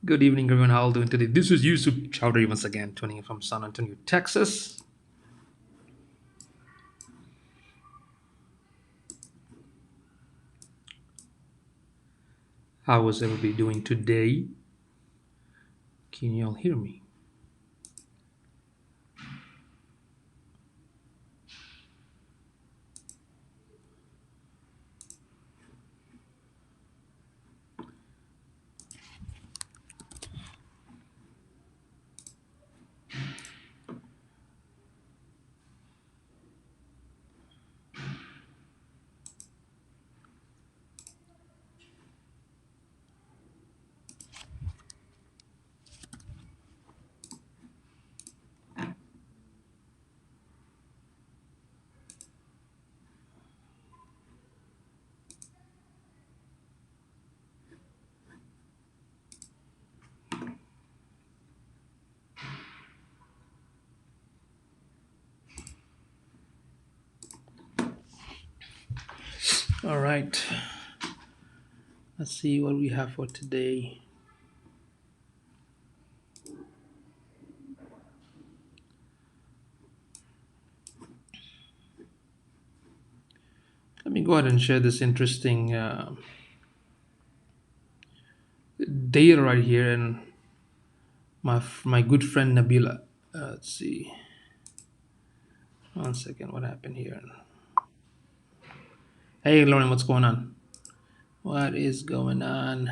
Good evening, everyone. How are you doing today? This is Yusuf Chowdhury once again, tuning in from San Antonio, Texas. How is everybody doing today? Can you all hear me? All right. Let's see what we have for today. Let me go ahead and share this interesting data right here, and my good friend Nabila. Let's see. One second. What happened here? Hey, Lauren, what's going on? What is going on?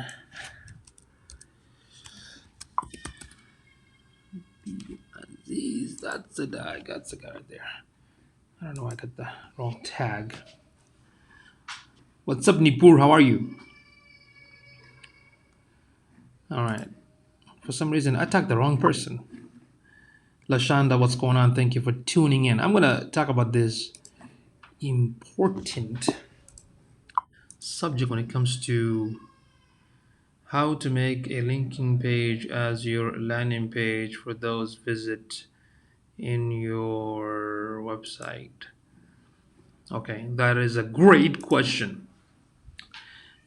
These. That's the guy. That's the guy right there. I don't know. I got the wrong tag. What's up, Nipur? How are you? All right. For some reason, I tagged the wrong person. Lashanda, what's going on? Thank you for tuning in. I'm going to talk about this important subject when it comes to how to make a linking page as your landing page for those visit in your website. Okay, that is a great question.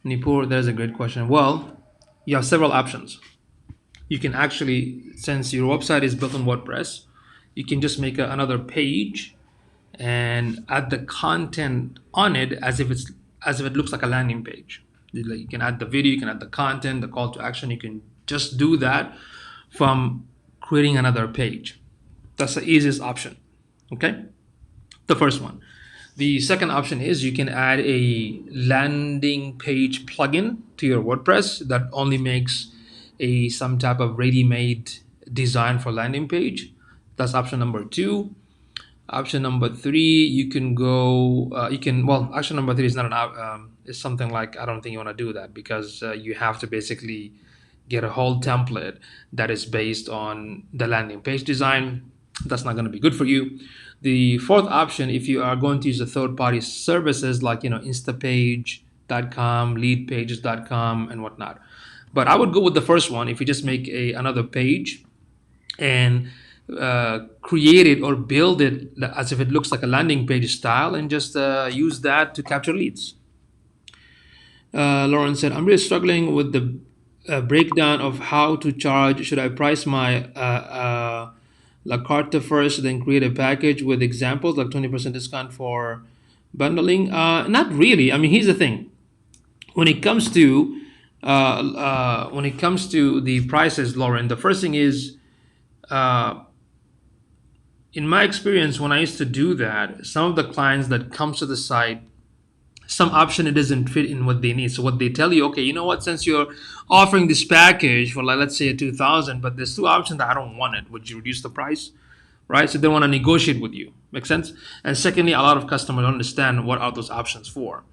Nipur, that is a great question. Well, you have several options. You can actually, since your website is built on WordPress, you can just make another page and add the content on it as if it looks like a landing page. You can add the video, you can add the content, the call to action. You can just do that from creating another page. That's the easiest option. Okay, the first one. The second option is you can add a landing page plugin to your WordPress that only makes some type of ready-made design for landing page. That's option number two. Option number three, you can go. Well, option number three is not it's something like I don't think you want to do that because you have to basically get a whole template that is based on the landing page design. That's not going to be good for you. The fourth option, if you are going to use the third-party services like Instapage.com, Leadpages.com, and whatnot. But I would go with the first one. If you just make another page and create it or build it as if it looks like a landing page style, and just use that to capture leads. Lauren said, I'm really struggling with the breakdown of how to charge. Should I price my La Carta first, then create a package with examples like 20% discount for bundling? Not really. I mean, here's the thing. When it comes to the prices, Lauren, the first thing is, in my experience, when I used to do that, some of the clients that comes to the site, some option it doesn't fit in what they need. So what they tell you, okay, you know what? Since you're offering this package for like let's say a 2,000, but there's two options that I don't want it. Would you reduce the price? Right? So they want to negotiate with you. Make sense? And secondly, a lot of customers don't understand what are those options for.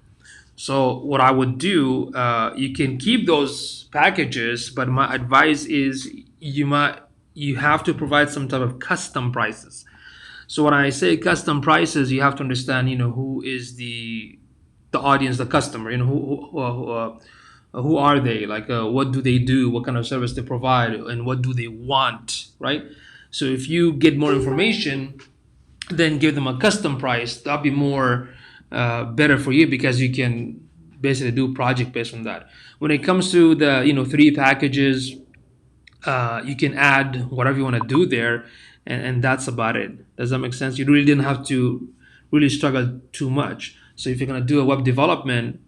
So what I would do, you can keep those packages, but my advice is you have to provide some type of custom prices. So when I say custom prices, you have to understand, who is the audience, the customer, who are they, like what do they do, what kind of service they provide, and what do they want, right? So if you get more information, then give them a custom price. That'll be more better for you because you can basically do project based on that. When it comes to the three packages, You can add whatever you want to do there, and that's about it. Does that make sense? You really didn't have to really struggle too much. So if you're going to do a web development,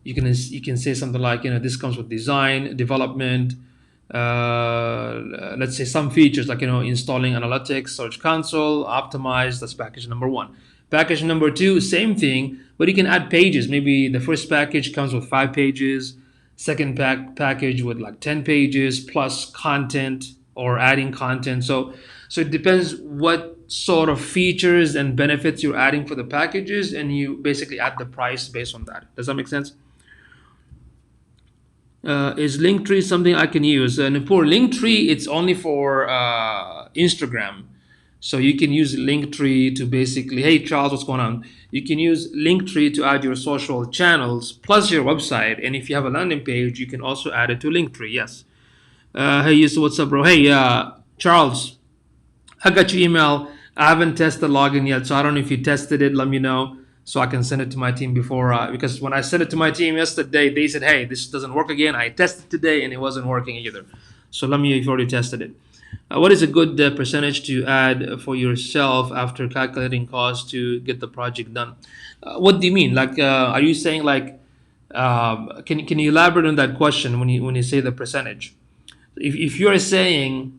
you can say something like, this comes with design, development, let's say some features like, installing analytics, search console, optimize. That's package number one. Package number two, same thing, but you can add pages. Maybe the first package comes with 5 pages, second package with like 10 pages plus content or adding content. So it depends what sort of features and benefits you're adding for the packages, and you basically add the price based on that. Does that make sense? Is Linktree something I can use? And for Linktree, it's only for Instagram. So you can use Linktree to basically, hey Charles, what's going on? You can use Linktree to add your social channels plus your website. And if you have a landing page, you can also add it to Linktree. Yes. Hey, Yusuf, what's up, bro? Hey, Charles, I got your email. I haven't tested login yet, so I don't know if you tested it. Let me know so I can send it to my team before. Because when I sent it to my team yesterday, they said, "Hey, this doesn't work again." I tested today and it wasn't working either. So let me know if you already tested it. What is a good percentage to add for yourself after calculating costs to get the project done? What do you mean? Like, are you saying like, can you elaborate on that question when you say the percentage? If you're saying,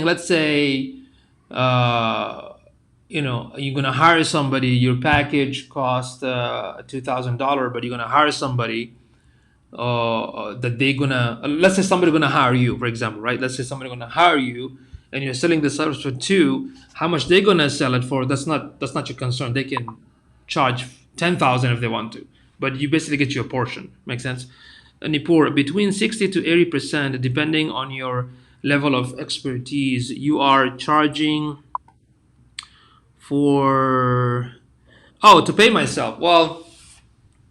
let's say, uh, you're gonna hire somebody, your package costs $2,000, but you're gonna hire somebody that they're gonna, let's say somebody gonna hire you, for example, right? Let's say somebody gonna hire you, and you're selling the service for two. How much they're gonna sell it for? That's not your concern. They can charge 10,000 if they want to, but you basically get your portion. Make sense? And Nipur, between 60 to 80%, depending on your level of expertise, you are charging for, oh, to pay myself. Well,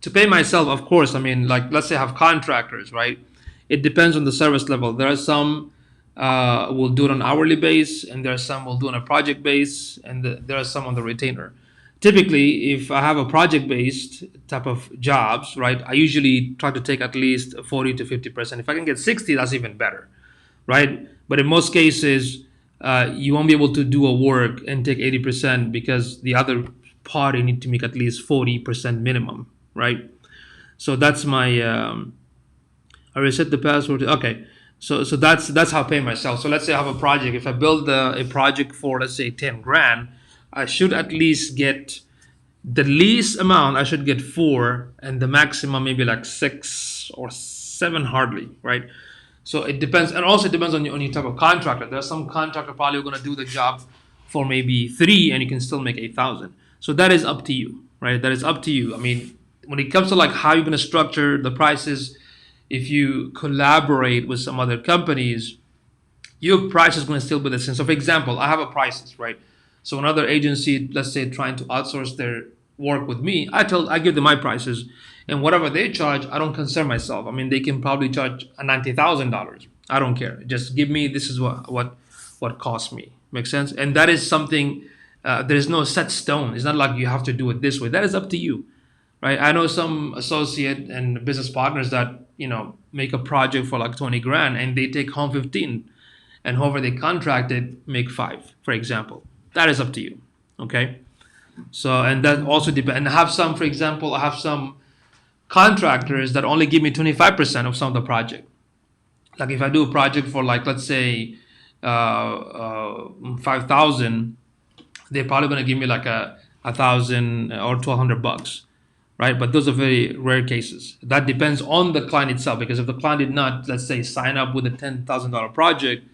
to pay myself, of course, I mean, like, let's say I have contractors, right? It depends on the service level. There are some will do it on hourly base, and there are some will do it on a project base, and there are some on the retainer. Typically, if I have a project based type of jobs, right, I usually try to take at least 40 to 50%. If I can get 60, that's even better, right? But in most cases, you won't be able to do a work and take 80% because the other party need to make at least 40% minimum, right? So that's my. I reset the password. Okay, so that's how I pay myself. So let's say I have a project. If I build a project for, let's say, 10 grand, I should at least get the least amount. I should get four, and the maximum maybe like 6 or 7, hardly, right? So it depends, and also it depends on your type of contractor. There's some contractor probably going to do the job for maybe three, and you can still make 8,000. So that is up to you, right? That is up to you. I mean, when it comes to like how you're going to structure the prices, if you collaborate with some other companies, your price is going to still be the same. So, for example, I have a prices, right? So another agency, let's say, trying to outsource their work with me, I give them my prices, and whatever they charge, I don't concern myself. I mean, they can probably charge $90,000. I don't care. Just give me, this is what costs me. Makes sense? And that is something. There is no set stone. It's not like you have to do it this way. That is up to you, right? I know some associate and business partners that make a project for like 20 grand and they take home 15, and whoever they contracted make 5, for example. That is up to you. Okay. So, and that also depends. And I have some, for example, I have some contractors that only give me 25% of some of the project. Like if I do a project for like, let's say, 5,000, they're probably going to give me like a thousand or $1,200, right? But those are very rare cases. That depends on the client itself, because if the client did not, let's say, sign up with a $10,000 project,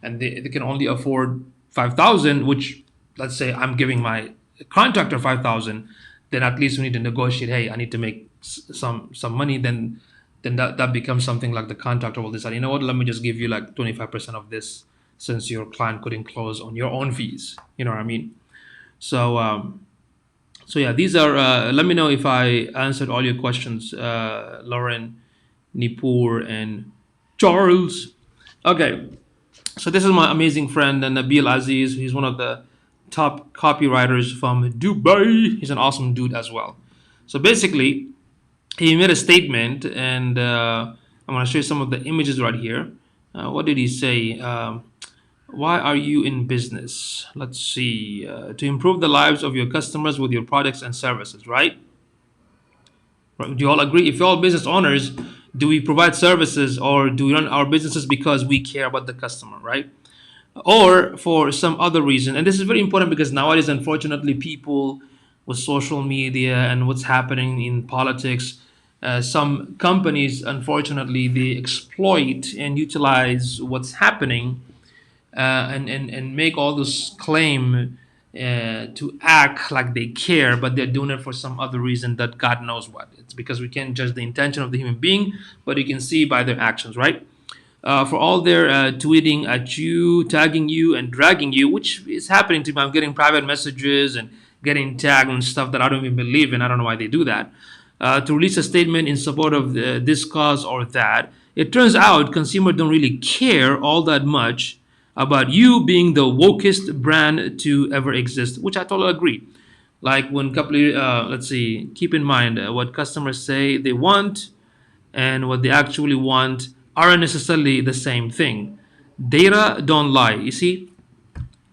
and they can only afford 5,000, which, let's say, I'm giving my contractor 5,000, then at least we need to negotiate. Hey, I need to make some money. Then that becomes something like the contractor will decide. You know what? Let me just give you like 25% of this, since your client couldn't close on your own fees. You know what I mean? So so yeah, these are. Let me know if I answered all your questions, Lauren, Nipur, and Charles. Okay, so this is my amazing friend Nabil Aziz. He's one of the top copywriters from Dubai. He's an awesome dude as well. So basically, he made a statement, and I'm going to show you some of the images right here. What did he say? Why are you in business? Let's see. To improve the lives of your customers with your products and services, right? Right. Do you all agree? If you're all business owners, do we provide services or do we run our businesses because we care about the customer, right? Or for some other reason? And this is very important because nowadays, unfortunately, people with social media and what's happening in politics, some companies, unfortunately, they exploit and utilize what's happening and make all this claim to act like they care, but they're doing it for some other reason that God knows what. It's because we can't judge the intention of the human being, but you can see by their actions, right? For all their tweeting at you, tagging you, and dragging you, which is happening to me. I'm getting private messages and getting tagged and stuff that I don't even believe in. I don't know why they do that. To release a statement in support of this cause or that. It turns out consumers don't really care all that much about you being the wokest brand to ever exist, which I totally agree. Like when couple, let's see, keep in mind what customers say they want and what they actually want aren't necessarily the same thing. Data don't lie. You see,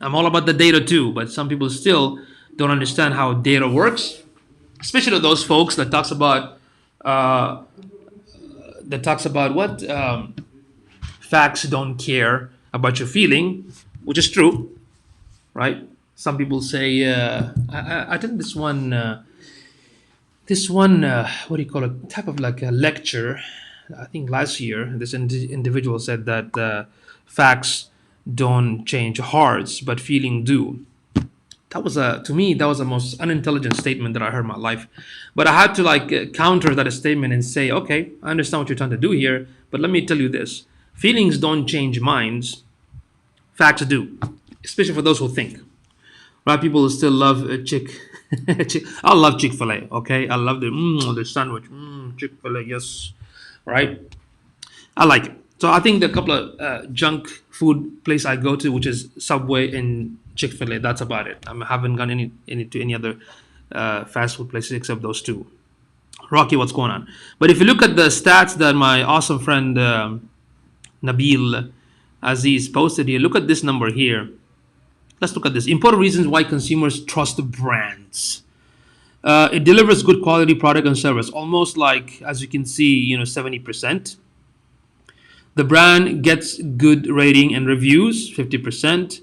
I'm all about the data too, but some people still don't understand how data works, especially those folks uh, that talks about what facts don't care about your feeling, which is true, right? Some people say, I think this one, what do you call it, type of like a lecture. I think last year, this individual said that facts don't change hearts, but feeling do. That was a to me that was the most unintelligent statement that I heard in my life. But I had to like counter that statement and say, okay, I understand what you're trying to do here, but let me tell you this: feelings don't change minds, facts do, especially for those who think. A lot of people still love chick. I love Chick Fil A. Okay, I love the sandwich. Chick Fil A, yes, right. I like it. So I think the couple of junk food place I go to, which is Subway and Chick Fil A. That's about it. I haven't gone any to any other fast food places except those two. Rocky, what's going on? But if you look at the stats that my awesome friend Nabil Aziz posted here, look at this number here. Let's look at this. Important reasons why consumers trust brands. It delivers good quality product and service, almost like, as you can see, 70%. The brand gets good rating and reviews, 50%.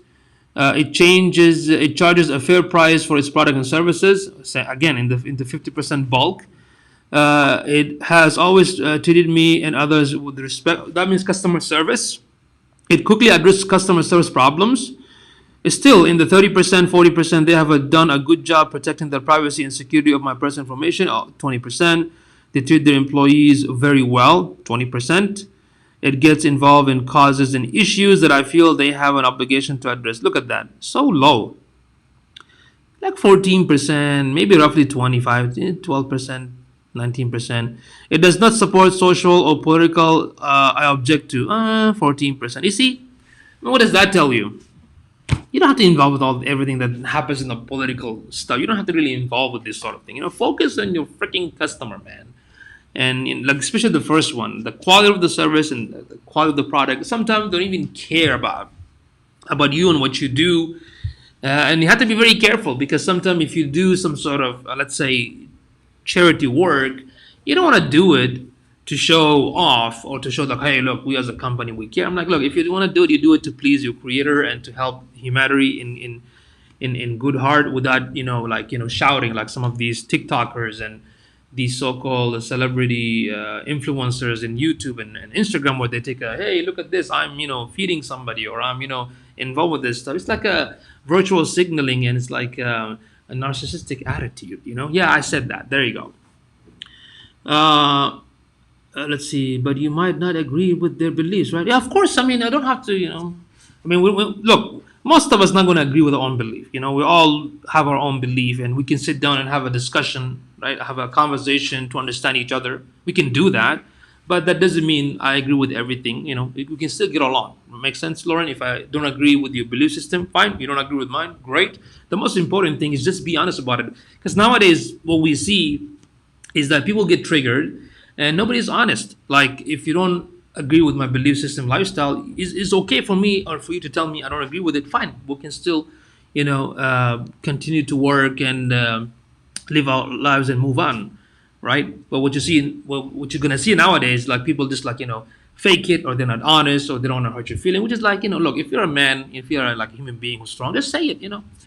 It charges a fair price for its product and services, again in the 50% bulk. It has always treated me and others with respect. That means customer service. It quickly addresses customer service problems. Still, in the 30%, 40%, they have done a good job protecting the privacy and security of my personal information. 20%. They treat their employees very well. 20%. It gets involved in causes and issues that I feel they have an obligation to address. Look at that. So low. Like 14%, maybe roughly 25, 12%, 19%. It does not support social or political, I object to 14%. You see, what does that tell you? You don't have to involve with all everything that happens in the political stuff. You don't have to really involve with this sort of thing. Focus on your freaking customer, man. And like especially the first one, the quality of the service and the quality of the product. Sometimes they don't even care about you and what you do, and you have to be very careful because sometimes if you do some sort of let's say charity work, you don't want to do it to show off or to show like, hey, look, we as a company we care. I'm like, look, if you want to do it, you do it to please your creator and to help humanity in good heart without shouting like some of these TikTokers and these so-called celebrity influencers in YouTube and Instagram where they take a hey look at this I'm feeding somebody or I'm involved with this stuff. It's like a virtual signaling and it's like a narcissistic attitude. Yeah, I said that. There you go. Uh, let's see. But you might not agree with their beliefs, right? Yeah, of course. I mean, I don't have to. I mean, look. Most of us not going to agree with our own belief. We all have our own belief, and we can sit down and have a discussion, right? Have a conversation to understand each other. We can do that, but that doesn't mean I agree with everything. We can still get along. Makes sense, Lauren? If I don't agree with your belief system, fine. You don't agree with mine, great. The most important thing is just be honest about it, because nowadays what we see is that people get triggered and nobody's honest. Like if you don't agree with my belief system lifestyle, is okay for me or for you to tell me I don't agree with it. Fine, we can still, continue to work and live our lives and move on, right? But what you're gonna see nowadays, like people just like fake it, or they're not honest, or they don't want to hurt your feeling. Which is like, look, if you're a man, if you're like a human being who's strong, just say it.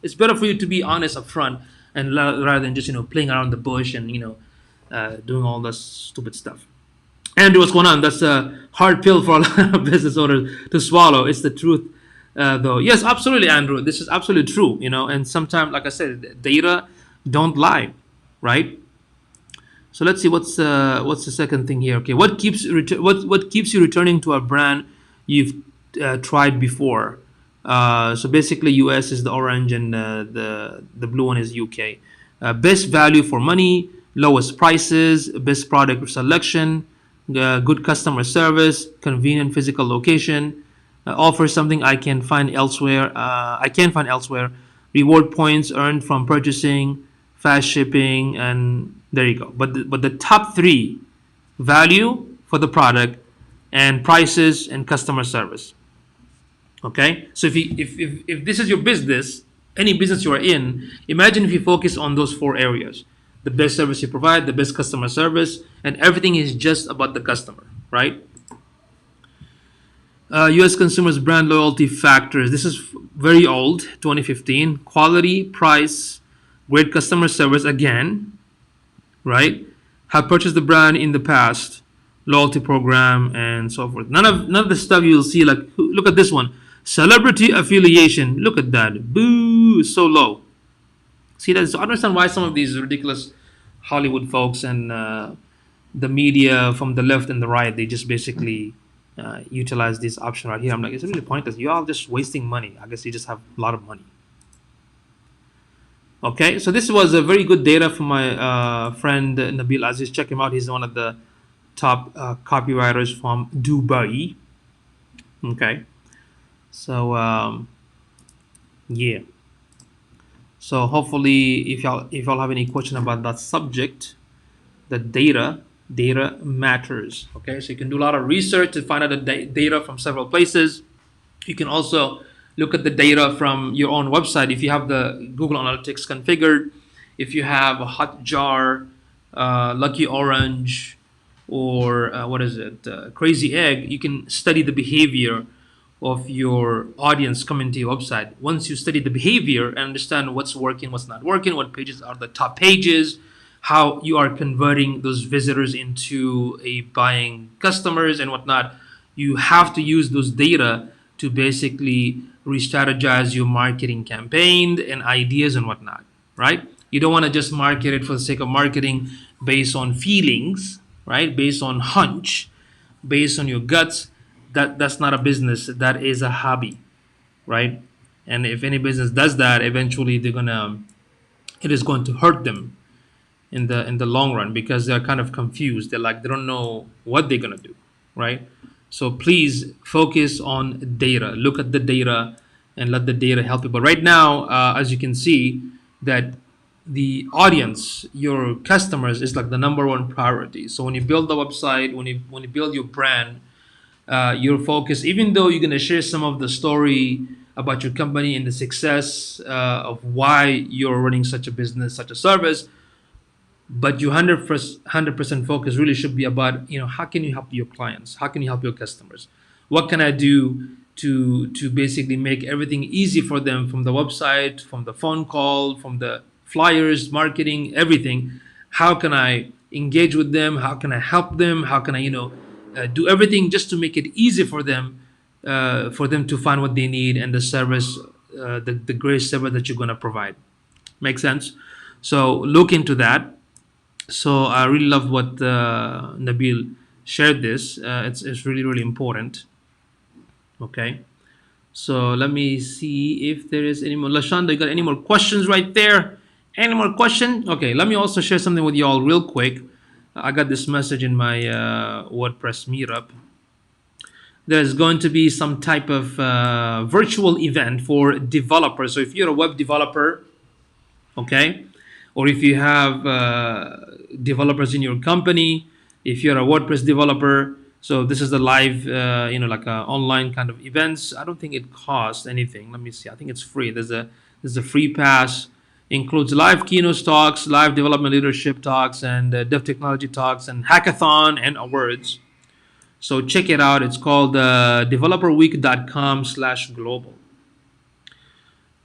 It's better for you to be honest up front, and rather than just playing around the bush and doing all this stupid stuff. Andrew, what's going on? That's a hard pill for a lot of business owners to swallow. It's the truth, though. Yes, absolutely, Andrew. This is absolutely true. And sometimes, like I said, data don't lie, right? So let's see what's the second thing here. Okay, what keeps you returning to a brand you've tried before? So basically, US is the orange, and the blue one is UK. Best value for money, lowest prices, best product selection, good customer service, convenient physical location, offers something I can find elsewhere, reward points earned from purchasing, fast shipping, and there you go. But the top three: value for the product, and prices, and customer service. Okay, so if this is your business, any business you are in, imagine if you focus on those four areas: the best service you provide, the best customer service, and everything is just about the customer, right? U.S. consumers brand loyalty factors. This is very old, 2015. Quality, price, great customer service again, right? Have purchased the brand in the past, loyalty program, and so forth. None of the stuff you'll see. Like, look at this one: celebrity affiliation. Look at that. Boo, so low. See that? So I understand why some of these ridiculous Hollywood folks and the media from the left and the right, they just basically utilize this option right here. I'm like, it's really pointless. You all just wasting money. I guess you just have a lot of money. Okay, so this was a very good data from my friend Nabil Aziz. Check him out. He's one of the top copywriters from Dubai. Okay, so yeah. So hopefully, if y'all have any question about that subject, the data matters. Okay, so you can do a lot of research to find out the data from several places. You can also look at the data from your own website if you have the Google Analytics configured. If you have a Hotjar, Lucky Orange, or what is it, Crazy Egg, you can study the behavior of your audience coming to your website. Once you study the behavior and understand what's working, what's not working, what pages are the top pages, how you are converting those visitors into a buying customers and whatnot, you have to use those data to basically re-strategize your marketing campaign and ideas and whatnot, right? You don't want to just market it for the sake of marketing based on feelings, right? Based on hunch, based on your guts. That's not a business. That is a hobby, right? And if any business does that, eventually it is going to hurt them in the long run, because they're kind of confused. They don't know what they're gonna do, right? So please focus on data. Look at the data and let the data help you. But right now, as you can see, that the audience, your customers, is like the number one priority. So when you build the website, when you build your brand, your focus, even though you're gonna share some of the story about your company and the success of why you're running such a business, such a service, but your 100% focus really should be about, how can you help your clients, how can you help your customers, what can I do to basically make everything easy for them, from the website, from the phone call, from the flyers, marketing, everything. How can I engage with them, how can I help them, how can I do everything just to make it easy for them to find what they need, and the service, the great service that you're going to provide. Make sense? So look into that. So I really love what Nabil shared this. It's really, really important. Okay. So let me see if there is any more. Lashanda, you got any more questions right there? Any more question? Okay, let me also share something with you all real quick. I got this message in my WordPress meetup. There's going to be some type of virtual event for developers. So if you're a web developer, okay, or if you have developers in your company, if you're a WordPress developer, So this is the live, like online kind of events. I don't think it costs anything. Let me see. I think it's free. There's a free pass. Includes live keynote talks, live development leadership talks, and dev technology talks, and hackathon and awards. So check it out. It's called developerweek.com/global.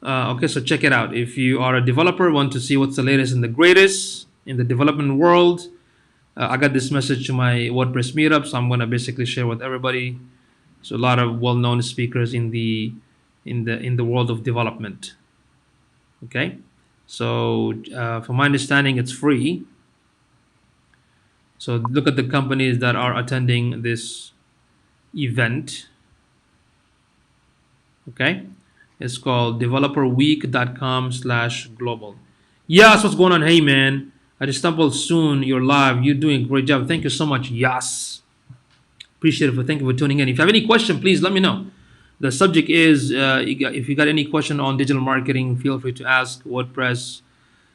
Okay, so check it out. If you are a developer, want to see what's the latest and the greatest in the development world, I got this message to my WordPress meetup, so I'm gonna basically share with everybody. So a lot of well-known speakers in the world of development. Okay, so from my understanding, it's free. So look at the companies that are attending this event. Okay, it's called developerweek.com/global. Yes, what's going on? Hey man, I just stumbled soon. You're live. You're doing a great job. Thank you so much. Yes, appreciate it. Thank you for tuning in. If you have any question, please let me know. The subject is if you got any question on digital marketing, feel free to ask. WordPress,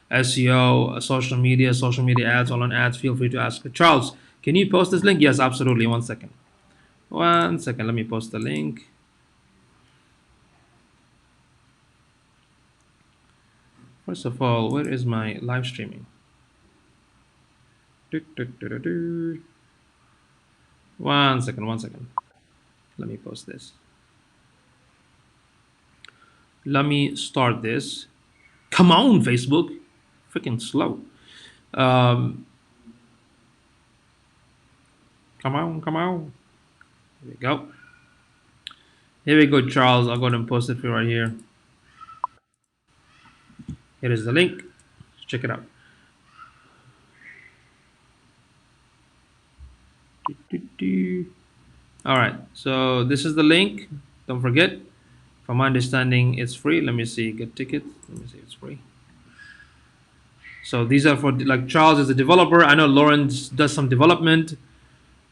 SEO, social media ads, online ads. Feel free to ask. Charles, can you post this link? Yes, absolutely. 1 second. 1 second. Let me post the link. First of all, where is my live streaming? Do, do, do, do, do. 1 second. 1 second. Let me post this. Let me start this. Come on, Facebook. Freaking slow. Um, come on, come on. Here we go. Here we go, Charles. I'll go ahead and post it for you right here. Here is the link. Check it out. All right. So this is the link. Don't forget. From my understanding, it's free. Let me see. Get tickets. Let me see. It's free. So these are for, like, Charles is a developer. I know Lawrence does some development.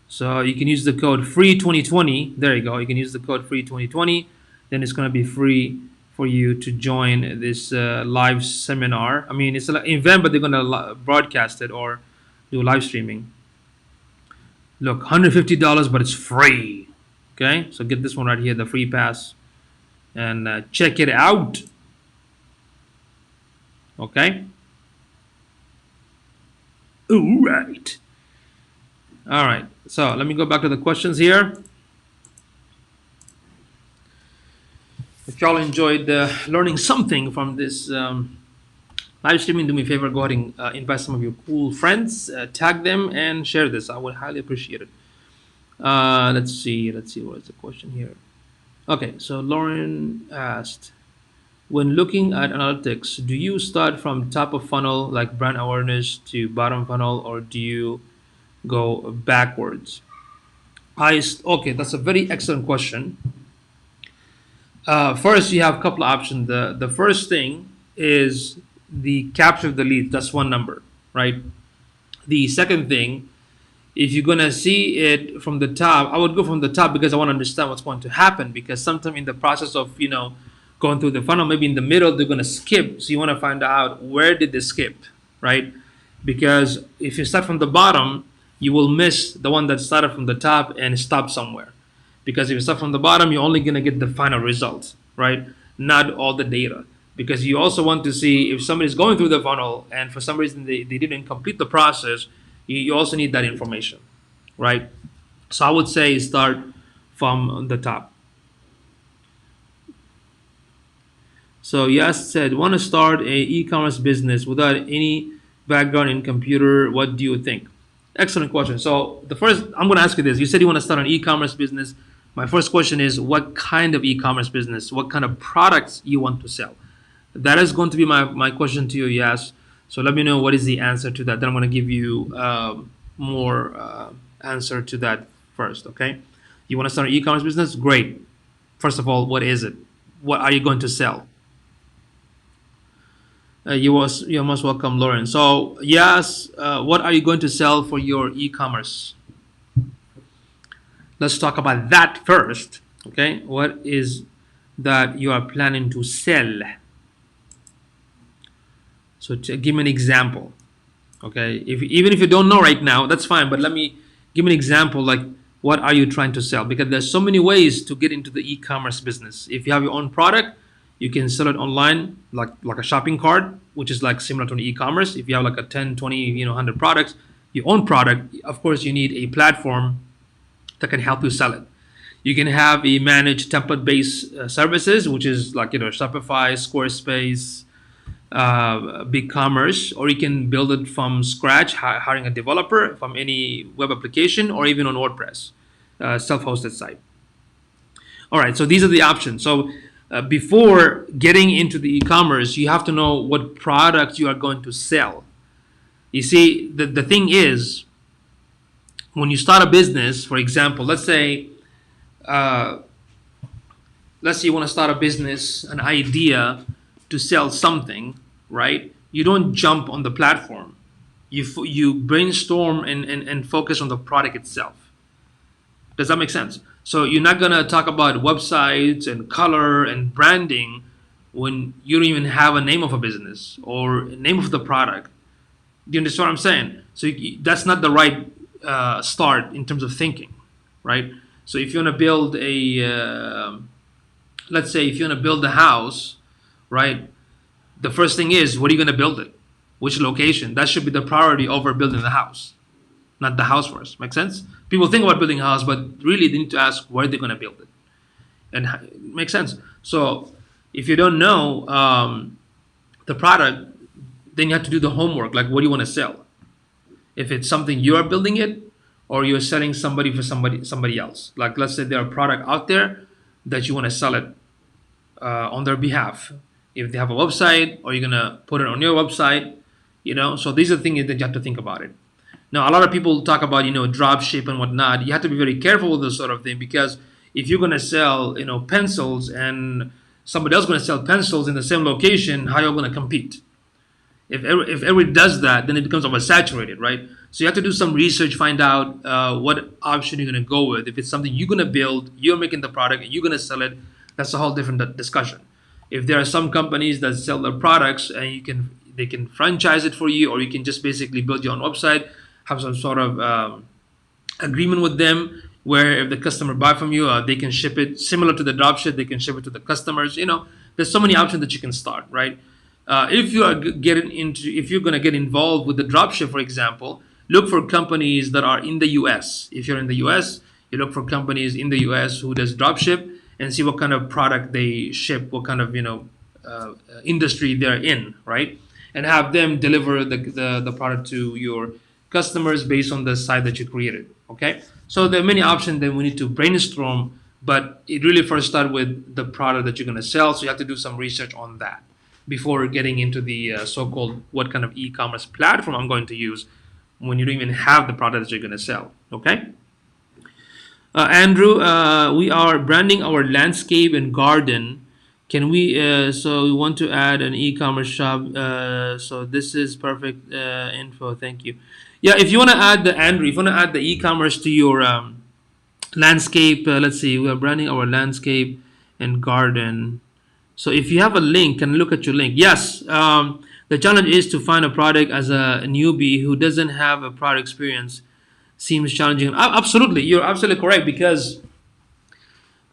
So you can use the code free 2020. There you go. You can use the code free 2020. Then it's going to be free for you to join this live seminar. I mean, it's an event, but they're going to broadcast it or do live streaming. Look, $150, but it's free. Okay, so get this one right here, the free pass, and check it out. Okay. All right. All right. So let me go back to the questions here. If y'all enjoyed learning something from this live streaming, do me a favor, go ahead and invite some of your cool friends, tag them, and share this. I would highly appreciate it. Let's see. What is the question here? Okay, so Lauren asked, when looking at analytics, do you start from top of funnel, like brand awareness, to bottom funnel, or do you go backwards? Okay, that's a very excellent question. First, you have a couple of options. The first thing is the capture of the lead. That's one number, right? The second thing, if you're gonna see it from the top, I would go from the top because I want to understand what's going to happen. Because sometimes in the process of going through the funnel, maybe in the middle they're gonna skip. So you want to find out where did they skip, right? Because if you start from the bottom, you will miss the one that started from the top and stop somewhere. Because if you start from the bottom, you're only gonna get the final results, right? Not all the data. Because you also want to see if somebody's going through the funnel and for some reason they didn't complete the process, you also need that information, right? So I would say start from the top. So Yas said, want to start a e-commerce business without any background in computer. What do you think? Excellent question. So the first, I'm going to ask you this. You said you want to start an e-commerce business. My first question is, what kind of e-commerce business? What kind of products you want to sell? That is going to be my question to you, Yas. So let me know what is the answer to that. Then I'm going to give you more answer to that first, okay? You want to start an e-commerce business? Great. First of all, what is it? What are you going to sell? You're most welcome, Lauren. So yes, what are you going to sell for your e-commerce? Let's talk about that first, okay? What is that you are planning to sell? So give me an example, okay? Even if you don't know right now, that's fine. But let me give me an example. Like, what are you trying to sell, because there's so many ways to get into the e-commerce business. If you have your own product, you can sell it online, like a shopping cart, which is like similar to an e-commerce. If you have like a 10, 20, 100 products, your own product, of course you need a platform that can help you sell it. You can have a managed template-based services, which is like Shopify, Squarespace, BigCommerce, or you can build it from scratch, hiring a developer from any web application, or even on WordPress, self-hosted site. All right, so these are the options. So before getting into the e-commerce, you have to know what product you are going to sell. You see, the thing is, when you start a business, for example, let's say you want to start a business, an idea to sell something, right? You don't jump on the platform. You brainstorm and focus on the product itself. Does that make sense? So you're not gonna talk about websites and color and branding when you don't even have a name of a business or name of the product. Do you understand what I'm saying? So that's not the right start in terms of thinking, right? So if you want to build let's say if you want to build a house, right? The first thing is, what are you going to build it? Which location? That should be the priority over building the house, not the house first. Make sense? People think about building a house, but really they need to ask where they're going to build it. And it makes sense. So if you don't know the product, then you have to do the homework. Like, what do you want to sell? If it's something you are building it, or you're selling somebody for somebody else. Like, let's say there are a product out there that you want to sell it on their behalf. If they have a website, or you're gonna put it on your website, So these are the things that you have to think about it. Now, a lot of people talk about drop ship and whatnot. You have to be very careful with this sort of thing, because if you're gonna sell pencils and somebody else is gonna sell pencils in the same location, how are you gonna compete? If everybody does that, then it becomes oversaturated, right? So you have to do some research, find out what option you're going to go with. If it's something you're going to build, you're making the product, and you're going to sell it, that's a whole different discussion. If there are some companies that sell their products and they can franchise it for you, or you can just basically build your own website, have some sort of agreement with them, where if the customer buy from you, they can ship it similar to the dropship. They can ship it to the customers. There's so many options that you can start, right? If you're going to get involved with the dropship, for example, look for companies that are in the U.S. If you're in the U.S., you look for companies in the U.S. who does dropship, and see what kind of product they ship, what kind of industry they're in, right? And have them deliver the product to your customers based on the site that you created. Okay, so there are many options that we need to brainstorm, but it really first starts with the product that you're going to sell. So you have to do some research on that before getting into the so-called what kind of e-commerce platform I'm going to use, when you don't even have the product that you're going to sell. Okay. Andrew, we are branding our landscape and garden. Can we? So we want to add an e-commerce shop. So this is perfect info. Thank you. Yeah, if you want to add Andrew, if you want to add the e-commerce to your landscape, let's see. We are branding our landscape and garden. So if you have a link, can look at your link. Yes. The challenge is to find a product as a newbie who doesn't have a product experience. Seems challenging. Absolutely, you're absolutely correct, because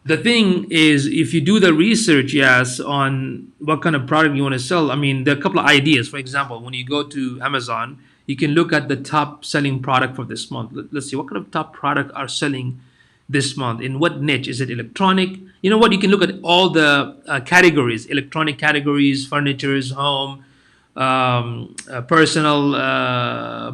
the thing is, if you do the research, yes, on what kind of product you want to sell, I mean, there are a couple of ideas. For example, when you go to Amazon, you can look at the top selling product for this month. Let's see, what kind of top product are selling this month? In what niche? Is it electronic? You know what? You can look at all the categories, electronic categories, furnitures, home, personal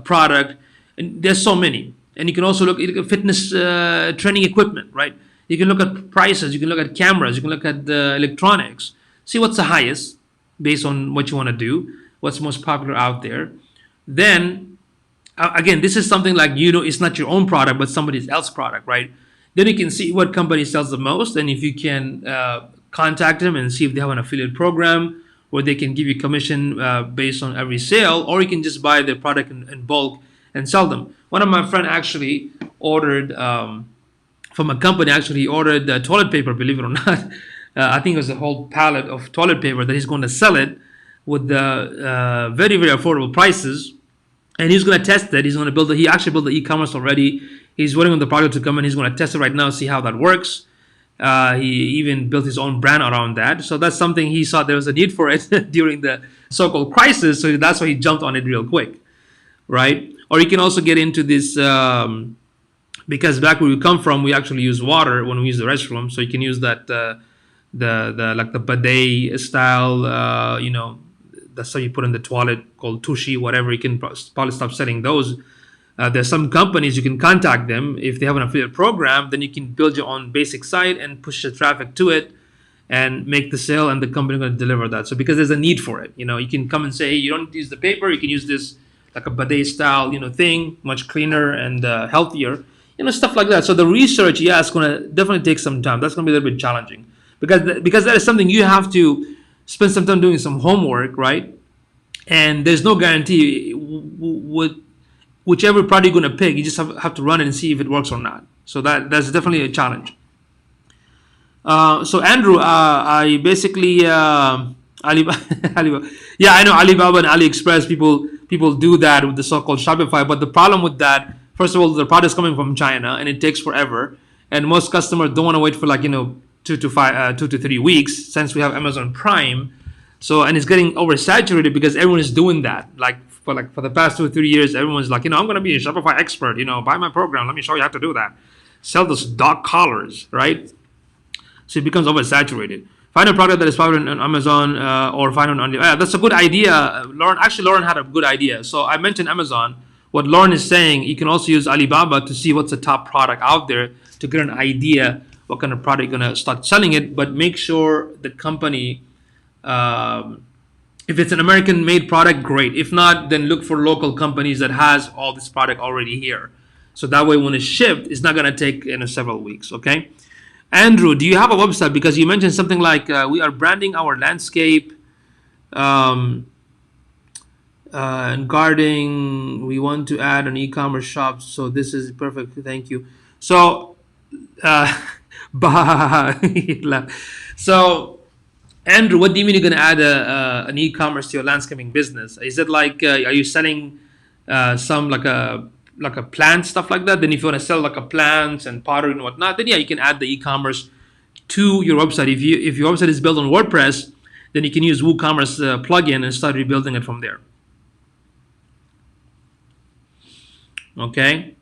product, and there's so many. And you can also look at fitness training equipment, right? You can look at prices, you can look at cameras, you can look at the electronics, see what's the highest based on what you want to do, what's most popular out there. Then again, this is something like, it's not your own product, but somebody else's product, right? Then you can see what company sells the most, and if you can contact them and see if they have an affiliate program where they can give you commission based on every sale, or you can just buy their product in bulk and sell them. One of my friends actually ordered from a company. Actually, he ordered toilet paper. Believe it or not, I think it was a whole pallet of toilet paper that he's going to sell it with very very affordable prices, and he's going to test it. He's going to build it. He actually built the e-commerce already. He's waiting on the product to come in. He's going to test it right now, see how that works. He even built his own brand around that. So that's something he saw there was a need for it during the so-called crisis. So that's why he jumped on it real quick, right? Or you can also get into this because back where we come from, we actually use water when we use the restroom. So you can use that the like the bidet style, the stuff you put in the toilet called tushy, whatever. You can probably stop selling those. There's some companies you can contact them if they have an affiliate program. Then you can build your own basic site and push the traffic to it and make the sale, and the company is going to deliver that. So because there's a need for it, you can come and say, hey, you don't use the paper, you can use this like a bidet style, thing, much cleaner and healthier, stuff like that. So the research, yeah, it's going to definitely take some time. That's going to be a little bit challenging because that is something you have to spend some time doing some homework, right? And there's no guarantee with whichever product you're going to pick, you just have to run it and see if it works or not. So that's definitely a challenge. So Andrew, I basically Alibaba, Alibaba. Yeah, I know Alibaba and AliExpress. People do that with the so-called Shopify, but the problem with that, first of all, the product is coming from China and it takes forever, and most customers don't want to wait for 2 to 3 weeks since we have Amazon Prime. So and it's getting oversaturated because everyone is doing that. For the past 2 or 3 years, everyone's like, I'm going to be a Shopify expert. Buy my program. Let me show you how to do that. Sell those dog collars, right? So it becomes oversaturated. Find a product that is popular on Amazon or find on Alibaba. That's a good idea. Lauren had a good idea. So I mentioned Amazon. What Lauren is saying, you can also use Alibaba to see what's the top product out there to get an idea what kind of product you're going to start selling it. But make sure the company, if it's an American-made product, great. If not, then look for local companies that has all this product already here. So that way, when it's shipped, it's not going to take several weeks, okay? Andrew, do you have a website? Because you mentioned something like we are branding our landscape and gardening. We want to add an e-commerce shop. So this is perfect. Thank you. So, so Andrew, what do you mean you're going to add an e-commerce to your landscaping business? Is it like, are you selling some like a plant, stuff like that? Then if you want to sell like a plants and pottery and whatnot, then yeah, you can add the e-commerce to your website. If your website is built on WordPress, then you can use WooCommerce plugin and start rebuilding it from there. Okay.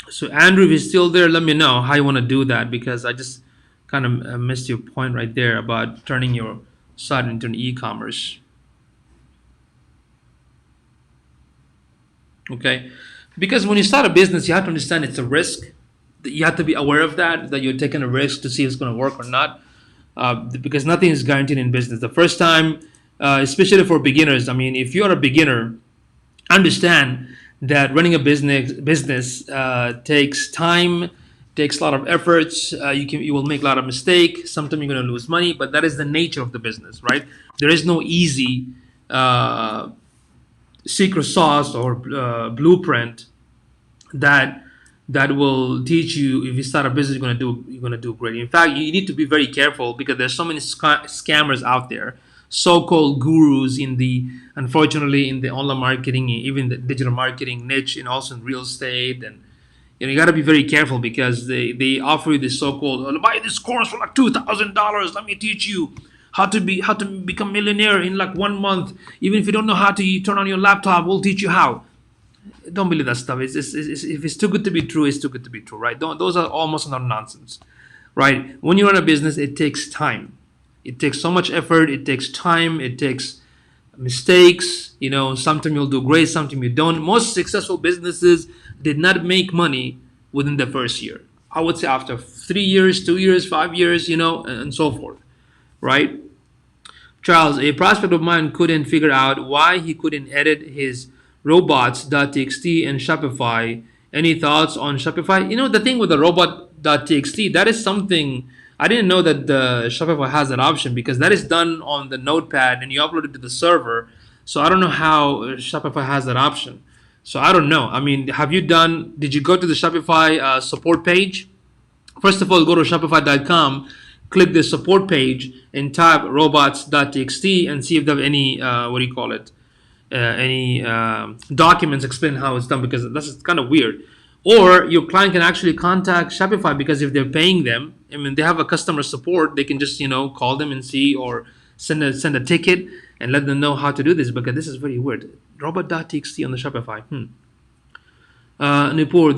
So Andrew, if you're still there, let me know how you want to do that, because I just kind of missed your point right there about turning your site into an e-commerce. Okay. Because when you start a business, you have to understand it's a risk. You have to be aware of that you're taking a risk to see if it's going to work or not. Because nothing is guaranteed in business. The first time, especially for beginners, I mean, if you're a beginner, understand that running a business takes time, takes a lot of efforts. You will make a lot of mistakes. Sometimes you're going to lose money, but that is the nature of the business, right? There is no easy secret sauce or blueprint that will teach you if you start a business you're gonna do great. In fact, you need to be very careful because there's so many scammers out there, so-called gurus unfortunately in the online marketing, even the digital marketing niche, and also in real estate. And you got to be very careful because they offer you this so-called, buy this course for like $2,000. Let me teach you how to become millionaire in like 1 month. Even if you don't know how to turn on your laptop, we'll teach you how. Don't believe that stuff. If it's too good to be true, it's too good to be true, right? Those are almost not nonsense, right? When you run a business, it takes time. It takes so much effort. It takes time. It takes mistakes. Sometimes you'll do great, sometimes you don't. Most successful businesses did not make money within the first year. I would say after 3 years, 2 years, 5 years, and so forth, right? Charles, a prospect of mine couldn't figure out why he couldn't edit his robots.txt in Shopify. Any thoughts on Shopify? The thing with the robot.txt, that is something I didn't know that the Shopify has that option, because that is done on the notepad and you upload it to the server. So I don't know how Shopify has that option. So I don't know. I mean, did you go to the Shopify support page? First of all, go to shopify.com, click the support page and type robots.txt and see if they have any, any documents explaining how it's done, because that's kind of weird. Or your client can actually contact Shopify, because if they're paying them, I mean, they have a customer support. They can just call them and see, or send a ticket and let them know how to do this, because this is very weird. Robot.txt on the Shopify. Nipur,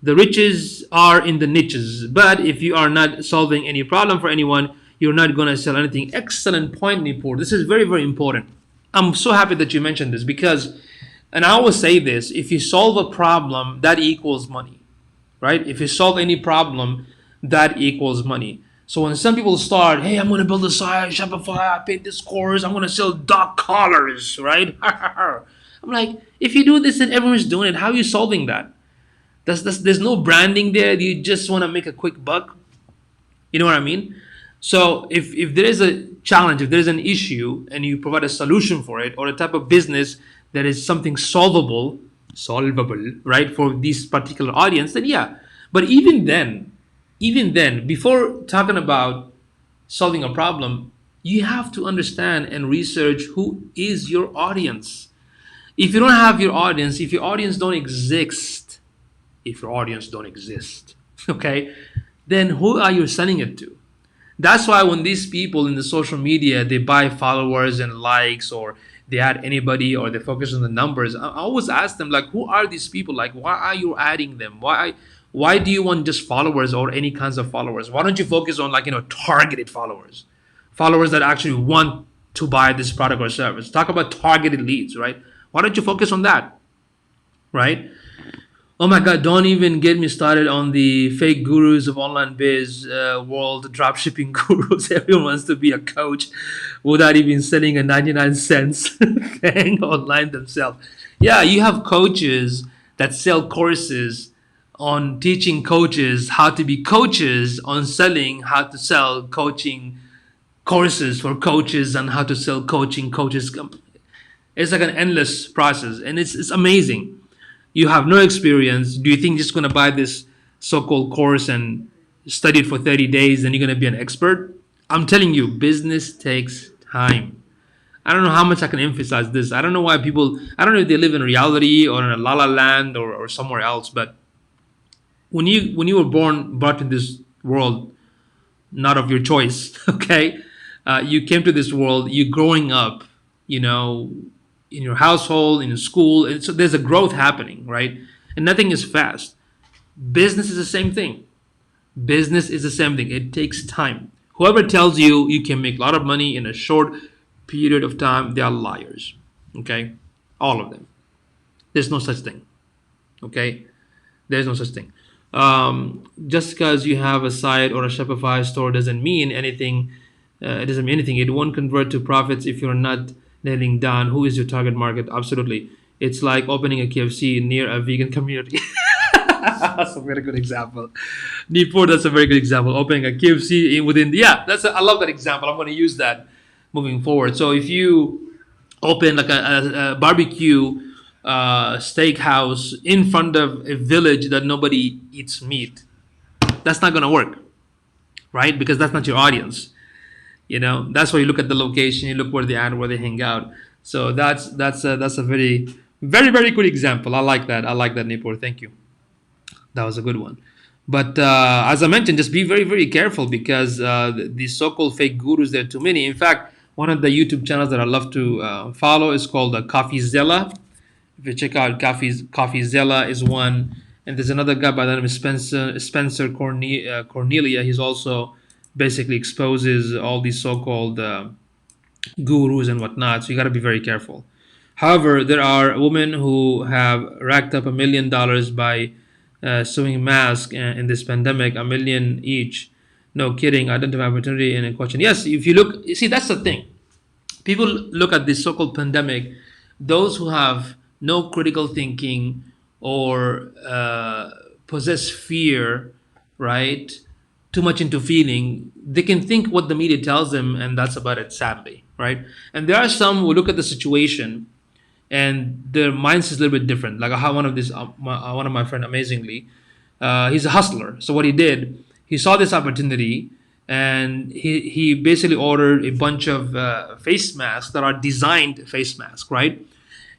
the riches are in the niches. But if you are not solving any problem for anyone, you're not going to sell anything. Excellent point, Nipur. This is very, very important. I'm so happy that you mentioned this, because, and I always say this, if you solve a problem, that equals money, right? If you solve any problem, that equals money. So when some people start, hey, I'm going to build a site, Shopify, I paid this course, I'm going to sell dog collars, right? I'm like, if you do this and everyone's doing it, how are you solving that? There's no branding there. You just want to make a quick buck. You know what I mean? So if there is a challenge, if there's an issue, and you provide a solution for it, or a type of business that is something solvable, right, for this particular audience, then yeah. But even then, before talking about solving a problem, you have to understand and research who is your audience. If you don't have your audience, if your audience don't exist, okay, then who are you selling it to? That's why when these people in the social media, they buy followers and likes, or they add anybody, or they focus on the numbers, I always ask them, like, who are these people? Like, why are you adding them? Why do you want just followers, or any kinds of followers? Why don't you focus on, like, targeted followers that actually want to buy this product or service? Talk about targeted leads, right? Why don't you focus on that, right? Oh my God, don't even get me started on the fake gurus of online biz world, dropshipping gurus. Everyone wants to be a coach without even selling a 99 cents thing online themselves. Yeah, you have coaches that sell courses on teaching coaches how to be coaches, on selling how to sell coaching courses for coaches, and how to sell coaching coaches. It's like an endless process, and it's amazing. You have no experience. Do you think you're just going to buy this so-called course and study it for 30 days and you're going to be an expert? I'm telling you, business takes time. I don't know how much I can emphasize this. I don't know why people, I don't know if they live in reality or in a la la land, or somewhere else, but when you were brought to this world, not of your choice, okay, you came to this world, you're growing up, in your household, in your school, and so there's a growth happening, right? And nothing is fast. Business is the same thing. It takes time. Whoever tells you you can make a lot of money in a short period of time, they are liars. Okay? All of them. There's no such thing. Okay? There's no such thing. Just because you have a site or a Shopify store doesn't mean anything. It doesn't mean anything. It won't convert to profits if you're not nailing down who is your target market. Absolutely. It's like opening a KFC near a vegan community. That's a very good example. Nipur, that's a very good example. Opening a KFC within, yeah, I love that example. I'm going to use that moving forward. So if you open like a barbecue steakhouse in front of a village that nobody eats meat, that's not going to work, right? Because that's not your audience. That's why you look at the location, you look where they at, where they hang out. So that's a very, very, very good example. I like that, Nipur. Thank you. That was a good one. But as I mentioned, just be very, very careful, because these so-called fake gurus, there are too many. In fact, one of the YouTube channels that I love to follow is called CoffeeZilla. If you check out CoffeeZilla is one, and there's another guy by the name of Spencer Cornelia. He's also basically exposes all these so-called gurus and whatnot. So you got to be very careful. However, there are women who have racked up $1 million by sewing masks in this pandemic, $1 million each. No kidding. Identify opportunity in a question. Yes, if you look, you see, that's the thing. People look at this so-called pandemic. Those who have no critical thinking, or possess fear, right? Too much into feeling, they can think what the media tells them, and that's about it, sadly, right? And there are some who look at the situation and their mindset is a little bit different. Like I have one of my friend, amazingly, he's a hustler. So what he did, he saw this opportunity, and he basically ordered a bunch of face masks that are designed face masks, right?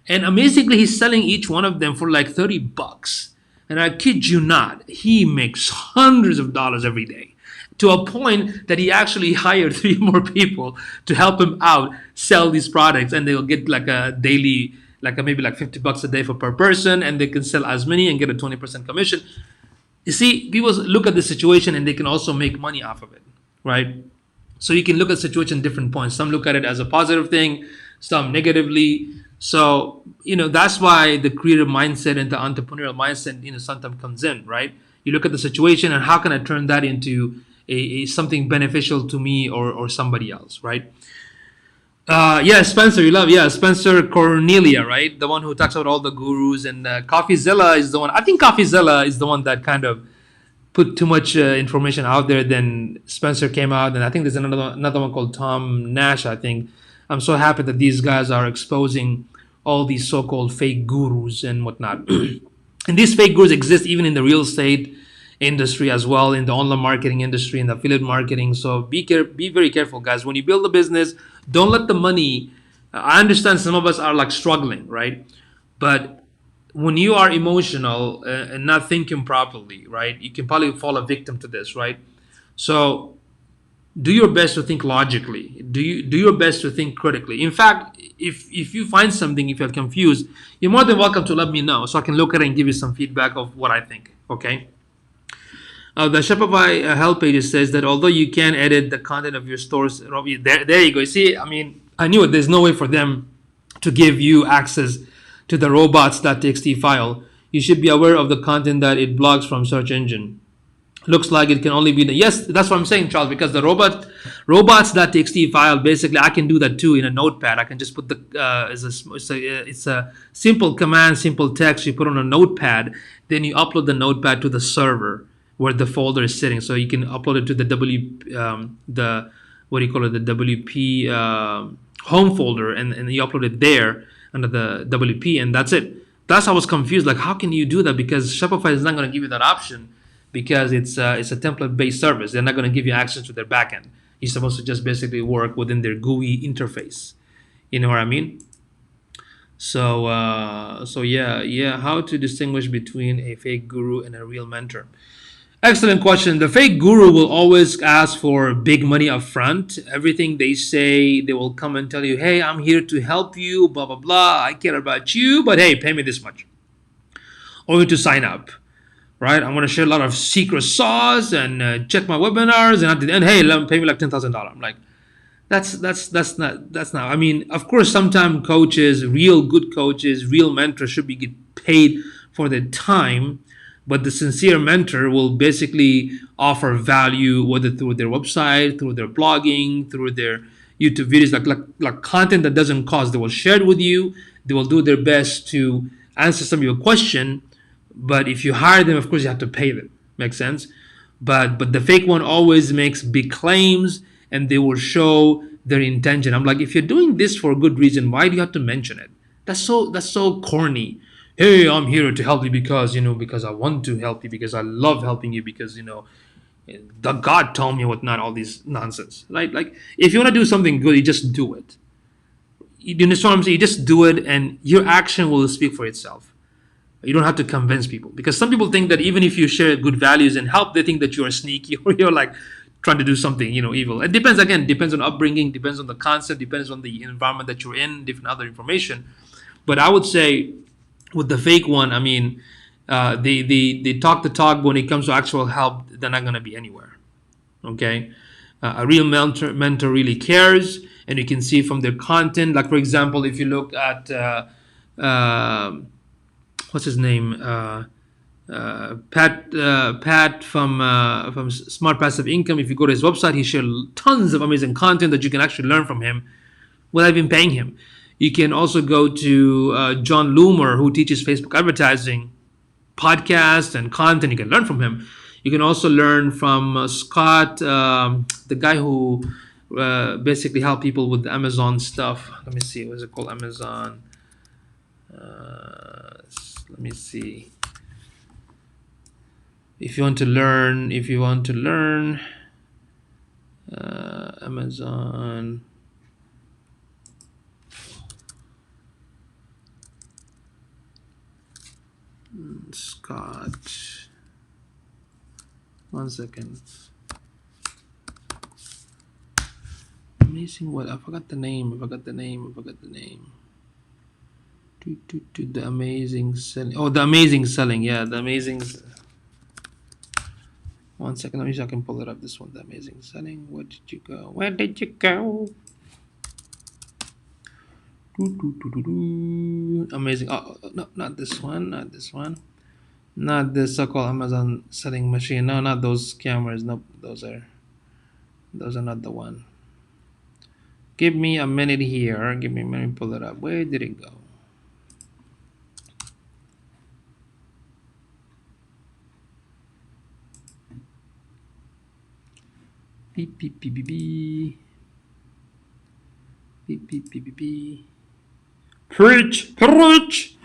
And amazingly, he's selling each one of them for like $30. And I kid you not, he makes hundreds of dollars every day, to a point that he actually hired three more people to help him out sell these products, and they'll get like a daily, maybe like $50 a day for per person, and they can sell as many and get a 20% commission. You see, people look at the situation and they can also make money off of it, right? So you can look at the situation different points. Some look at it as a positive thing, some negatively. So that's why the creative mindset and the entrepreneurial mindset sometimes comes in, right? You look at the situation and how can I turn that into a something beneficial to me or somebody else, right? Yeah, Spencer, you love, yeah, Spencer Cornelia, right? The one who talks about all the gurus, and CoffeeZilla is the one. I think CoffeeZilla is the one that kind of put too much information out there. Then Spencer came out, and I think there's another one called Tom Nash. I think I'm so happy that these guys are exposing all these so-called fake gurus and whatnot. And these fake gurus exist even in the real estate industry as well, in the online marketing industry, in the affiliate marketing. So be very careful, guys. When you build a business, don't let the money. I understand some of us are like struggling, right? But when you are emotional and not thinking properly, right, you can probably fall a victim to this, right? So do your best to think logically. Do your best to think critically. In fact, if you find something, if you're confused, you're more than welcome to let me know so I can look at it and give you some feedback of what I think. Okay. The Shopify help page says that although you can edit the content of your stores, there you go. You see, I mean, I knew it. There's no way for them to give you access to the robots.txt file. You should be aware of the content that it blocks from search engine. Looks like it can only be yes, that's what I'm saying, Charles, because the robots.txt file, basically I can do that too in a notepad. I can just put the it's a simple command, simple text you put on a notepad, then you upload the notepad to the server where the folder is sitting. So you can upload it to the the what do you call it, the WP home folder, and you upload it there under the WP, and that's it. That's how I was confused. Like, how can you do that? Because Shopify is not going to give you that option, because it's a template-based service. They're not going to give you access to their backend. You're supposed to just basically work within their GUI interface. You know what I mean? So yeah. How to distinguish between a fake guru and a real mentor? Excellent question. The fake guru will always ask for big money up front. Everything they say, they will come and tell you, hey, I'm here to help you, blah, blah, blah. I care about you, but hey, pay me this much. Or to sign up, right? I'm going to share a lot of secret sauce and check my webinars. And at the end, hey, pay me like $10,000. I'm like, that's not. I mean, of course, sometimes coaches, real good coaches, real mentors should be get paid for their time, but the sincere mentor will basically offer value, whether through their website, through their blogging, through their YouTube videos, like content that doesn't cost. They will share it with you. They will do their best to answer some of your question. But if you hire them, of course, you have to pay them. Makes sense? But the fake one always makes big claims, and they will show their intention. I'm like, if you're doing this for a good reason, why do you have to mention it? That's so corny. Hey, I'm here to help you because I want to help you, because I love helping you, because the God told me whatnot, all these nonsense. Right? Like, if you want to do something good, you just do it. You understand what I'm saying? You just do it, and your action will speak for itself. You don't have to convince people, because some people think that even if you share good values and help, they think that you're sneaky or you're like trying to do something evil. It depends, again, depends on upbringing, depends on the concept, depends on the environment that you're in, different other information. But I would say with the fake one, I mean, they talk the talk, but when it comes to actual help, they're not going to be anywhere. Okay. A real mentor really cares, and you can see from their content. Like, for example, if you look at what's his name, Pat from Smart Passive Income. If you go to his website, he shares tons of amazing content that you can actually learn from him without even paying him. You can also go to John Loomer, who teaches Facebook advertising, podcasts, and content. You can learn from him. You can also learn from Scott, the guy who basically help people with Amazon stuff. Let me see, what is it called? Amazon. Let me see. If you want to learn, Amazon. Scott. One second. Amazing what? I forgot the name. I forgot the name. I forgot the name. The amazing selling. Oh, the amazing selling. Yeah, the amazing. One second. Let me see if I can pull it up. This one, the amazing selling. Where did you go? Where did you go? Amazing. Oh, no, not this one. Not this one. Not the so-called Amazon selling machine. No, not those cameras. Nope, those are not the one. Give me a minute here. Give me a minute. Pull it up. Where did it go? Beep beep beep beep beep. Beep beep beep beep beep. Preach, preach.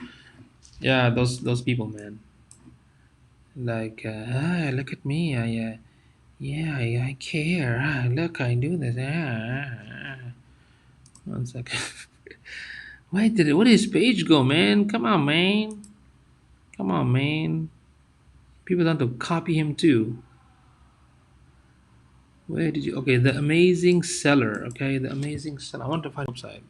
Yeah, those people, man. Like, look at me. I care. Look, I do this. One second. Where did his page go, man? Come on, man. Come on, man. People want to copy him too. Where did you? Okay, the amazing seller. Okay, the amazing seller. I want to find a website.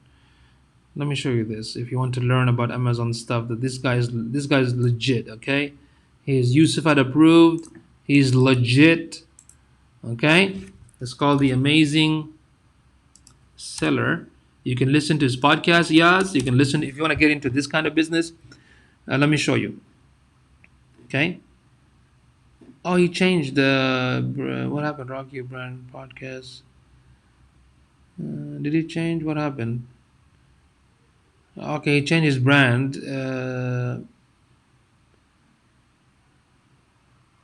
Let me show you this. If you want to learn about Amazon stuff, that this guy's legit. Okay, he's Yusufat approved. He's legit. Okay, it's called the amazing seller. You can listen to his podcast. Yes, you can listen if you want to get into this kind of business. Let me show you. Okay. Oh, he changed the what happened? Rocky Brand podcast. Did he change? What happened? Okay, he changed his brand.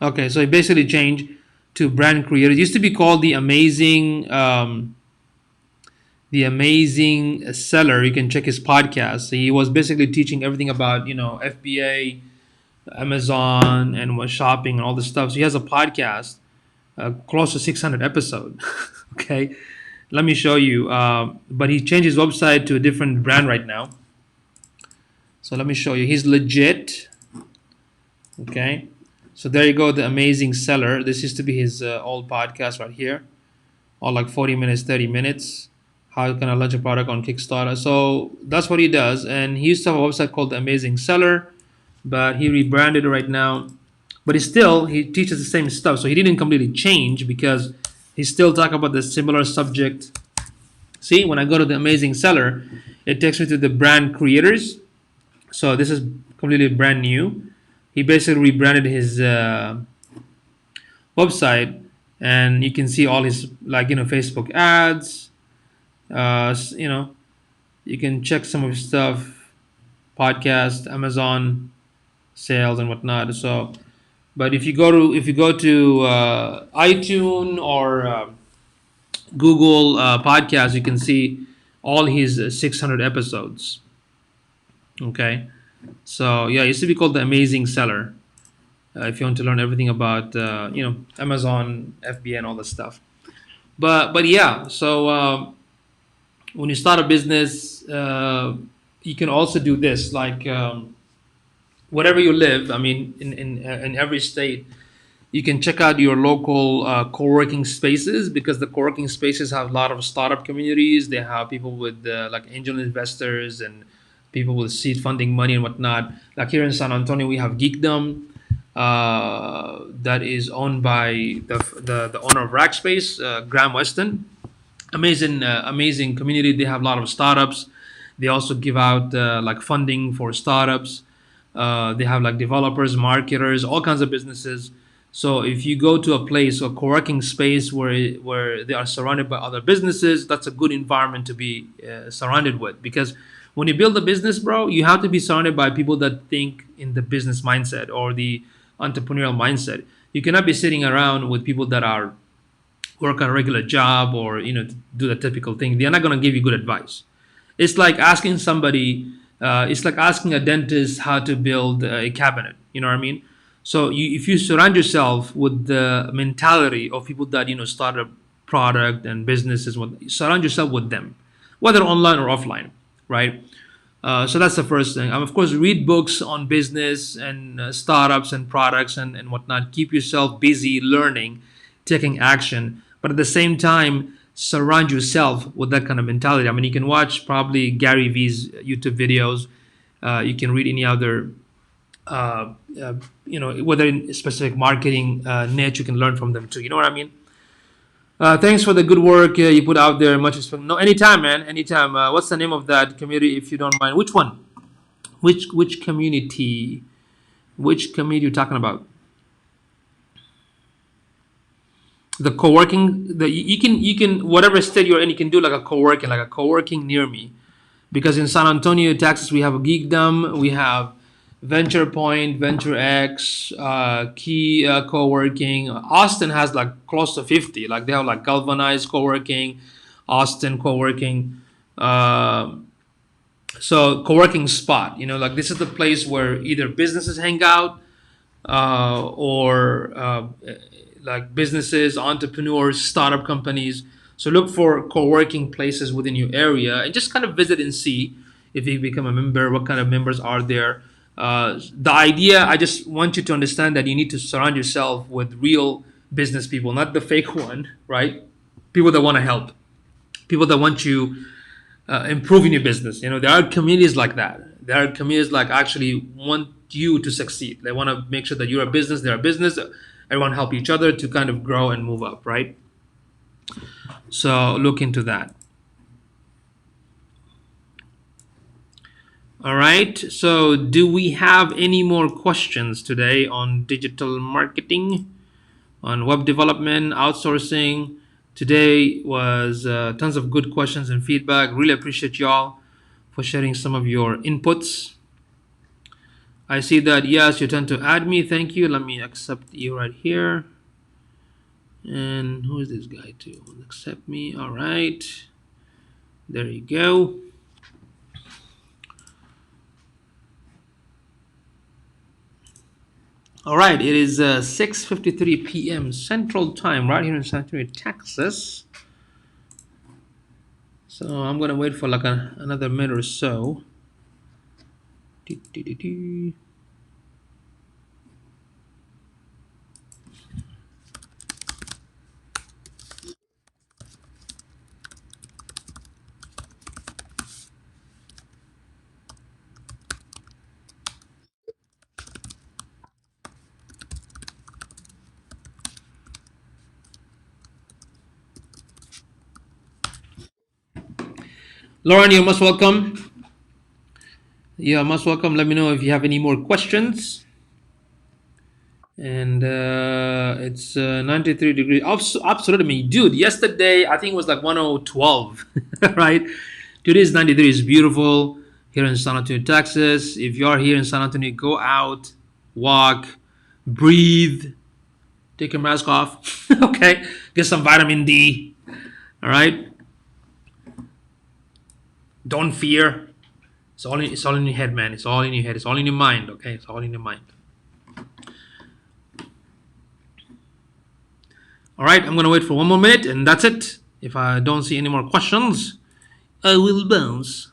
Okay, so he basically changed to brand creator. It used to be called the amazing seller. You can check his podcast. He was basically teaching everything about FBA, Amazon, and what shopping and all this stuff. So he has a podcast, close to 600 episodes. Okay, let me show you. But he changed his website to a different brand right now. So let me show you. He's legit. Okay. So there you go, the amazing seller. This used to be his old podcast right here, all like 40 minutes, 30 minutes. How can I launch a product on Kickstarter? So that's what he does. And he used to have a website called The Amazing Seller, but he rebranded it right now. But he teaches the same stuff. So he didn't completely change because he still talk about the similar subject. See, when I go to The Amazing Seller, it takes me to the brand creators. So this is completely brand new. He basically rebranded his website, and you can see all his Facebook ads. You can check some of his stuff, podcast, Amazon sales, and whatnot. So, but if you go to iTunes or Google Podcast, you can see all his 600 episodes. Okay. So yeah, it used to be called the Amazing Seller. If you want to learn everything about Amazon, FBA, and all this stuff. But yeah, so when you start a business, you can also do this. Like wherever you live, I mean, in every state, you can check out your local co-working spaces, because the co-working spaces have a lot of startup communities. They have people with like angel investors and people with seed funding money and whatnot. Like here in San Antonio, we have Geekdom, that is owned by the owner of Rackspace, Graham Weston. Amazing community. They have a lot of startups. They also give out like funding for startups. They have like developers, marketers, all kinds of businesses. So if you go to a place, a co-working space where they are surrounded by other businesses, that's a good environment to be surrounded with. Because when you build a business, bro, you have to be surrounded by people that think in the business mindset or the entrepreneurial mindset. You cannot be sitting around with people that are work a regular job or do the typical thing. They're not going to give you good advice. It's like asking somebody. It's like asking a dentist how to build a cabinet. You know what I mean? So if you surround yourself with the mentality of people that start a product and businesses, surround yourself with them, whether online or offline, right? So that's the first thing. Of course, read books on business and startups and products and whatnot. Keep yourself busy learning, taking action, but at the same time, surround yourself with that kind of mentality. I mean, you can watch probably Gary Vee's YouTube videos. You can read any other, uh, uh, whether in specific marketing niche, you can learn from them too. You know what I mean? Thanks for the good work you put out there. Much respect. No, anytime, man. Anytime. What's the name of that community, if you don't mind? Which one? Which community? Which community you talking about? The co-working. The you can whatever state you're in, you can do like a co-working near me. Because in San Antonio, Texas, we have a Geekdom, we have Venture Point, Venture X, Key Co-working. Austin has like close to 50. Like they have like Galvanized Co-working, Austin Co-working. Uh, so co-working spot, like this is the place where either businesses hang out or like businesses, entrepreneurs, startup companies. So look for co-working places within your area and just kind of visit and see if you become a member, what kind of members are there. The idea, I just want you to understand that you need to surround yourself with real business people, not the fake one, right? People that want to help, people that want you improving your business. There are communities like that. There are communities like actually want you to succeed. They want to make sure that you're a business, they're a business. Everyone help each other to kind of grow and move up, right? So look into that. All right. So do we have any more questions today on digital marketing, on web development, outsourcing? Today was tons of good questions and feedback. Really appreciate y'all for sharing some of your inputs. I see that, yes, you tend to add me. Thank you. Let me accept you right here. And who is this guy too? Accept me. All right. There you go. All right. It is 6:53 p.m. Central Time right here in San Antonio, Texas. So I'm going to wait for like another minute or so. Lauren, you're most welcome. You're most welcome. Let me know if you have any more questions. And it's 93 degrees. Absolutely, dude. Yesterday, I think it was like 1012, right? Today is 93. It's beautiful here in San Antonio, Texas. If you are here in San Antonio, go out, walk, breathe, take your mask off, okay? Get some vitamin D, all right? Don't fear. It's all in your head, man. It's all in your head. It's all in your mind, okay? It's all in your mind. All right, I'm gonna wait for one more minute, and that's it. If I don't see any more questions, I will bounce.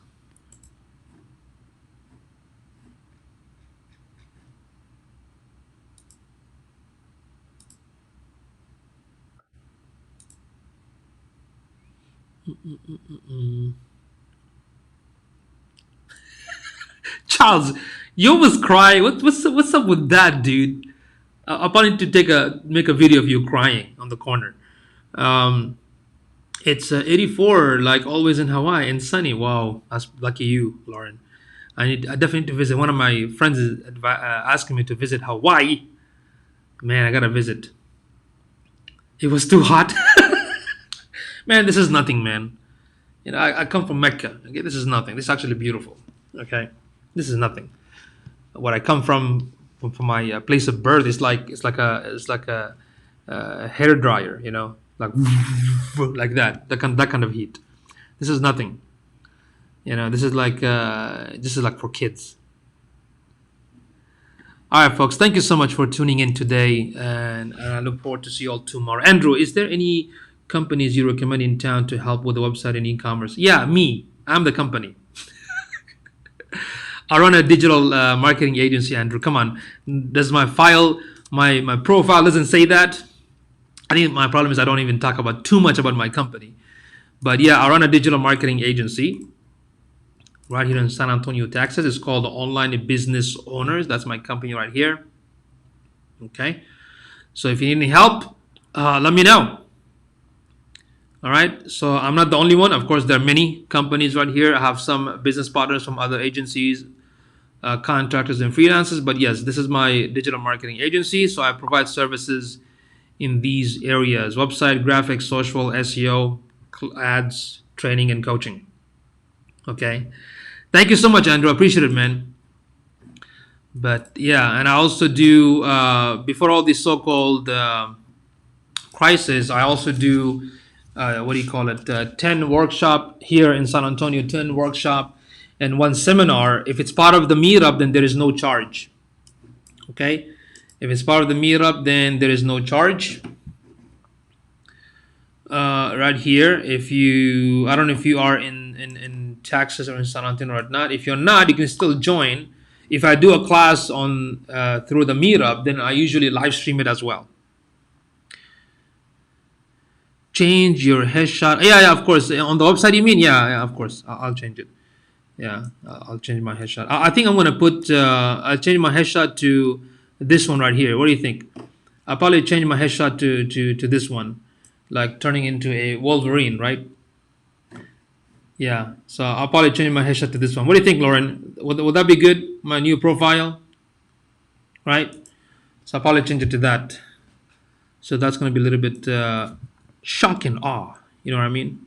Charles, you always cry. What's up with that, dude? I wanted to make a video of you crying on the corner. Um, it's 84, like always in Hawaii and sunny. Wow, that's lucky you, Lauren. I definitely need to visit. One of my friends is asking me to visit Hawaii. Man, I gotta visit. It was too hot. Man, this is nothing, man. I come from Mecca. Okay, this is nothing. This is actually beautiful. Okay, this is nothing. What I come from my place of birth is like it's like a hair dryer. Like like that kind of heat. This is nothing. This is like for kids. All right, folks. Thank you so much for tuning in today, and I look forward to see you all tomorrow. Andrew, is there any companies you recommend in town to help with the website and e-commerce? Yeah, me. I'm the company. I run a digital marketing agency, Andrew. Come on, does my file, my profile doesn't say that? I think my problem is I don't even talk about too much about my company. But yeah, I run a digital marketing agency right here in San Antonio, Texas. It's called Online Business Owners. That's my company right here. Okay. So if you need any help, let me know. All right. So I'm not the only one. Of course, there are many companies right here. I have some business partners from other agencies, contractors, and freelancers. But yes, this is my digital marketing agency. So I provide services in these areas: website, graphics, social, SEO, ads, training, and coaching. Okay. Thank you so much, Andrew. I appreciate it, man. But yeah, and I also do, before all these so-called crisis, I also do, what do you call it, 10 workshop here in San Antonio, 10 workshop and one seminar. If it's part of the meetup, then there is no charge. Okay. If it's part of the meetup, then there is no charge. Right here, if you, I don't know if you are in Texas or in San Antonio or not. If you're not, you can still join. If I do a class on through the meetup, then I usually live stream it as well. Change your headshot. Yeah, of course. On the website, you mean? Yeah, of course. I'll change it. Yeah, I'll change my headshot. I think I'm gonna put. I'll change my headshot to this one right here. What do you think? I'll probably change my headshot to this one, like turning into a Wolverine, right? Yeah. So I'll probably change my headshot to this one. What do you think, Lauren? Would that be good? My new profile, right? So I'll probably change it to that. So that's gonna be a little bit shock and awe. You know what I mean?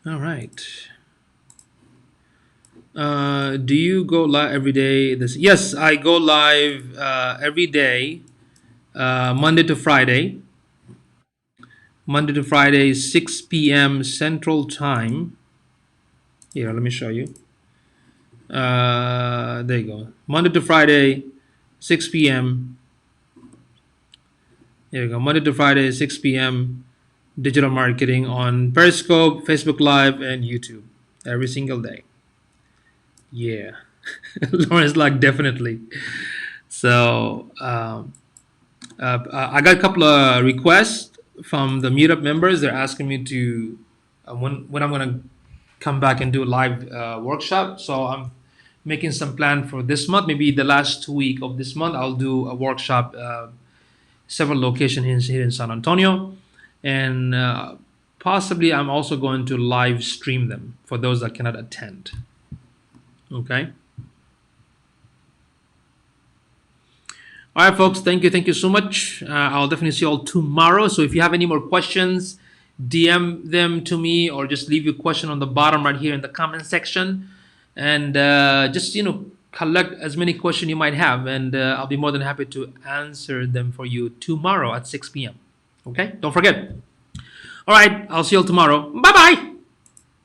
All right. Do you go live every day? Yes, I go live every day, Monday to Friday. Monday to Friday, 6 p.m. Central Time. Here, let me show you. There you go. Monday to Friday, 6 p.m. There you go. Monday to Friday, 6 p.m. Digital marketing on Periscope, Facebook Live, and YouTube every single day. Yeah. Lauren's like, definitely. So I got a couple of requests from the meetup members. They're asking me to when I'm gonna come back and do a live workshop. So I'm making some plan for this month. Maybe the last week of this month, I'll do a workshop, several locations here in San Antonio, and possibly I'm also going to live stream them for those that cannot attend. Okay. All right, folks. Thank you so much. I'll definitely see you all tomorrow. So if you have any more questions, DM them to me, or just leave your question on the bottom right here in the comment section, and just collect as many questions you might have, and I'll be more than happy to answer them for you tomorrow at 6 p.m. Okay. Don't forget. All right. I'll see you all tomorrow. Bye bye.